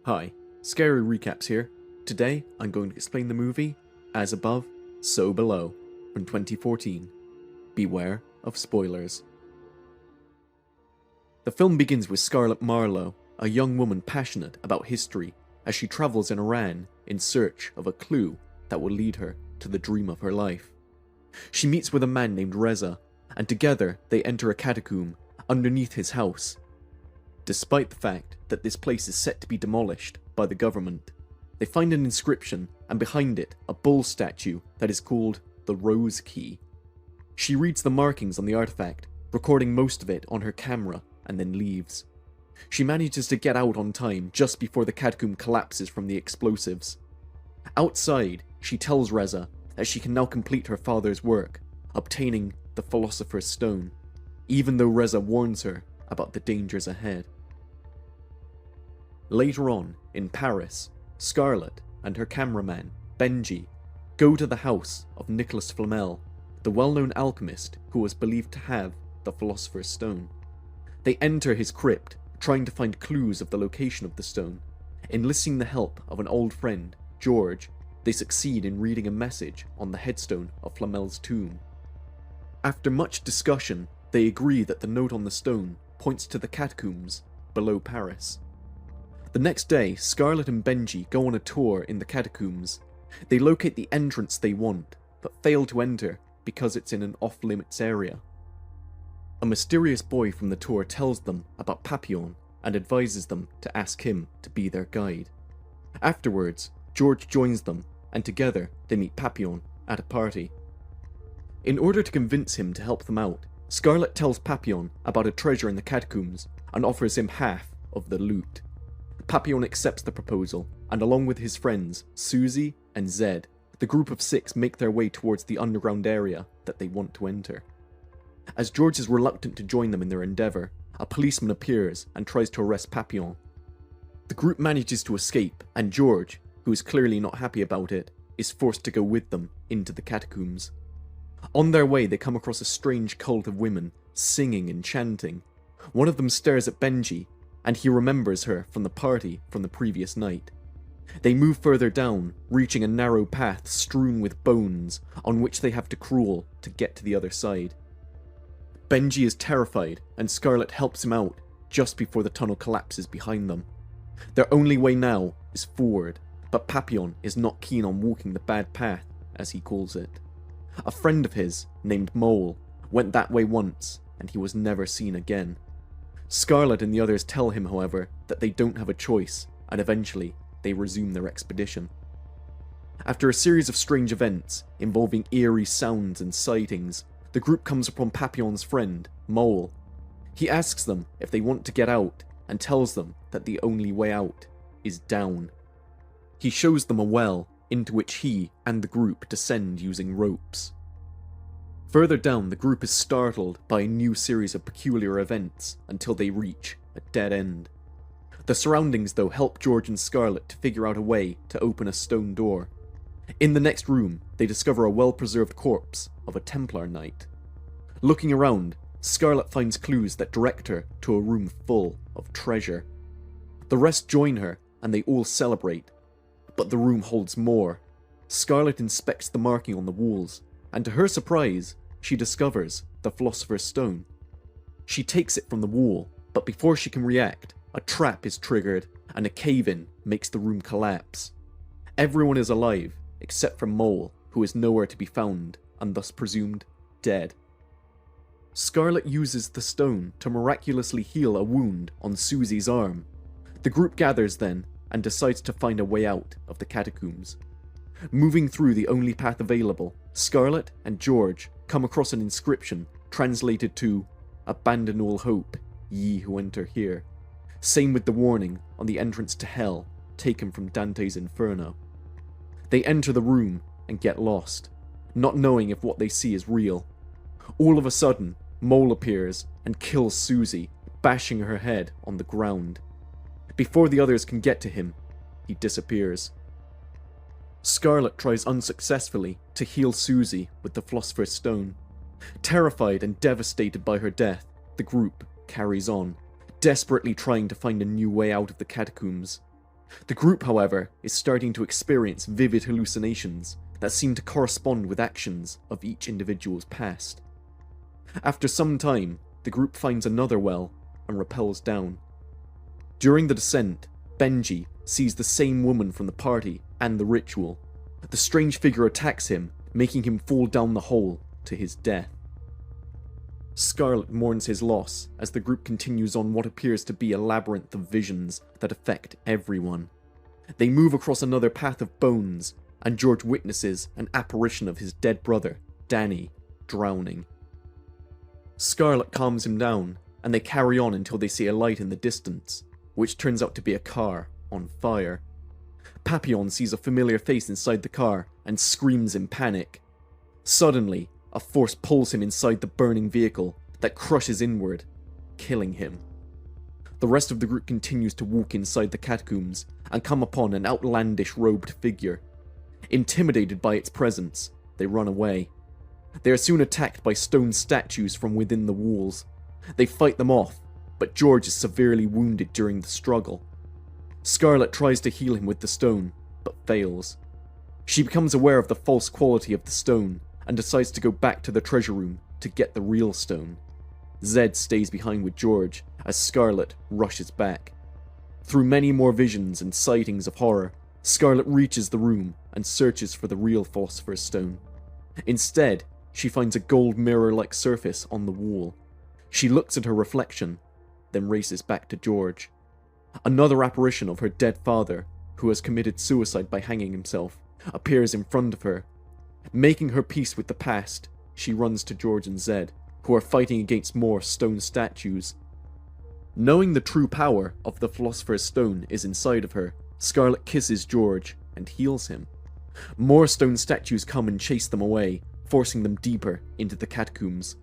Hi, Scary Recaps here. Today, I'm going to explain the movie As Above, So Below from 2014. Beware of spoilers. The film begins with Scarlett Marlowe, a young woman passionate about history, as she travels in Iran in search of a clue that will lead her to the dream of her life. She meets with a man named Reza, and together they enter a catacomb underneath his house. Despite the fact that this place is set to be demolished by the government, they find an inscription and behind it a bull statue that is called the Rose Key. She reads the markings on the artifact, recording most of it on her camera, and then leaves. She manages to get out on time just before the catacomb collapses from the explosives. Outside, she tells Reza that she can now complete her father's work, obtaining the Philosopher's Stone, even though Reza warns her about the dangers ahead. Later on, in Paris, Scarlett and her cameraman, Benji, go to the house of Nicholas Flamel, the well-known alchemist who was believed to have the Philosopher's Stone. They enter his crypt, trying to find clues of the location of the stone. Enlisting the help of an old friend, George, they succeed in reading a message on the headstone of Flamel's tomb. After much discussion, they agree that the note on the stone points to the catacombs below Paris. The next day, Scarlett and Benji go on a tour in the catacombs. They locate the entrance they want, but fail to enter because it's in an off-limits area. A mysterious boy from the tour tells them about Papillon and advises them to ask him to be their guide. Afterwards, George joins them, and together they meet Papillon at a party. In order to convince him to help them out, Scarlett tells Papillon about a treasure in the catacombs and offers him half of the loot. Papillon accepts the proposal, and along with his friends, Susie and Zed, the group of 6 make their way towards the underground area that they want to enter. As George is reluctant to join them in their endeavour, a policeman appears and tries to arrest Papillon. The group manages to escape, and George, who is clearly not happy about it, is forced to go with them into the catacombs. On their way, they come across a strange cult of women, singing and chanting. One of them stares at Benji, and he remembers her from the party from the previous night. They move further down, reaching a narrow path strewn with bones, on which they have to crawl to get to the other side. Benji is terrified, and Scarlett helps him out just before the tunnel collapses behind them. Their only way now is forward, but Papillon is not keen on walking the bad path, as he calls it. A friend of his, named Mole, went that way once, and he was never seen again. Scarlett and the others tell him, however, that they don't have a choice, and eventually they resume their expedition. After a series of strange events, involving eerie sounds and sightings, the group comes upon Papillon's friend, Mole. He asks them if they want to get out, and tells them that the only way out is down. He shows them a well, into which he and the group descend using ropes. Further down, the group is startled by a new series of peculiar events until they reach a dead end. The surroundings, though, help George and Scarlett to figure out a way to open a stone door. In the next room, they discover a well-preserved corpse of a Templar knight. Looking around, Scarlett finds clues that direct her to a room full of treasure. The rest join her, and they all celebrate. But the room holds more. Scarlett inspects the marking on the walls, and to her surprise, she discovers the Philosopher's Stone. She takes it from the wall, but before she can react, a trap is triggered, and a cave-in makes the room collapse. Everyone is alive, except for Mole, who is nowhere to be found, and thus presumed dead. Scarlett uses the stone to miraculously heal a wound on Susie's arm. The group gathers then, and decides to find a way out of the catacombs. Moving through the only path available, Scarlett and George come across an inscription translated to "Abandon all hope, ye who enter here." Same with the warning on the entrance to hell, taken from Dante's Inferno. They enter the room and get lost, not knowing if what they see is real. All of a sudden, Mole appears and kills Susie, bashing her head on the ground. Before the others can get to him, he disappears. Scarlett tries unsuccessfully to heal Susie with the Philosopher's Stone. Terrified and devastated by her death, the group carries on, desperately trying to find a new way out of the catacombs. The group, however, is starting to experience vivid hallucinations that seem to correspond with actions of each individual's past. After some time, the group finds another well and rappels down. During the descent, Benji sees the same woman from the party and the ritual. The strange figure attacks him, making him fall down the hole to his death. Scarlet mourns his loss as the group continues on what appears to be a labyrinth of visions that affect everyone. They move across another path of bones, and George witnesses an apparition of his dead brother, Danny, drowning. Scarlet calms him down, and they carry on until they see a light in the distance, which turns out to be a car on fire. Papillon sees a familiar face inside the car and screams in panic. Suddenly, a force pulls him inside the burning vehicle that crushes inward, killing him. The rest of the group continues to walk inside the catacombs and come upon an outlandish robed figure. Intimidated by its presence, they run away. They are soon attacked by stone statues from within the walls. They fight them off, but George is severely wounded during the struggle. Scarlet tries to heal him with the stone, but fails. She becomes aware of the false quality of the stone and decides to go back to the treasure room to get the real stone. Zed stays behind with George as Scarlet rushes back. Through many more visions and sightings of horror, Scarlet reaches the room and searches for the real Philosopher's Stone. Instead, she finds a gold mirror-like surface on the wall. She looks at her reflection, then races back to George. Another apparition of her dead father, who has committed suicide by hanging himself, appears in front of her. Making her peace with the past, she runs to George and Zed, who are fighting against more stone statues. Knowing the true power of the Philosopher's Stone is inside of her, Scarlet kisses George and heals him. More stone statues come and chase them away, forcing them deeper into the catacombs.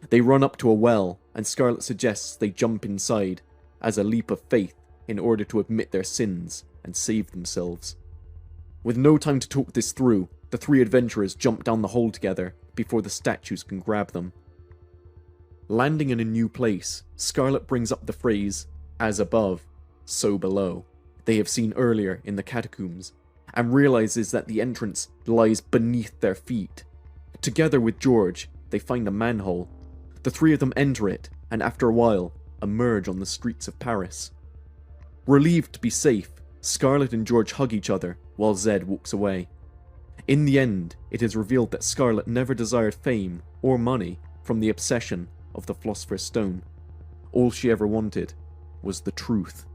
They run up to a well, and Scarlet suggests they jump inside as a leap of faith in order to admit their sins and save themselves. With no time to talk this through, the three adventurers jump down the hole together before the statues can grab them. Landing in a new place, Scarlet brings up the phrase, "as above, so below," they have seen earlier in the catacombs, and realizes that the entrance lies beneath their feet. Together with George, they find a manhole. The three of them enter it, and after a while, emerge on the streets of Paris. Relieved to be safe, Scarlet and George hug each other while Zed walks away. In the end, it is revealed that Scarlet never desired fame or money from the obsession of the Philosopher's Stone. All she ever wanted was the truth.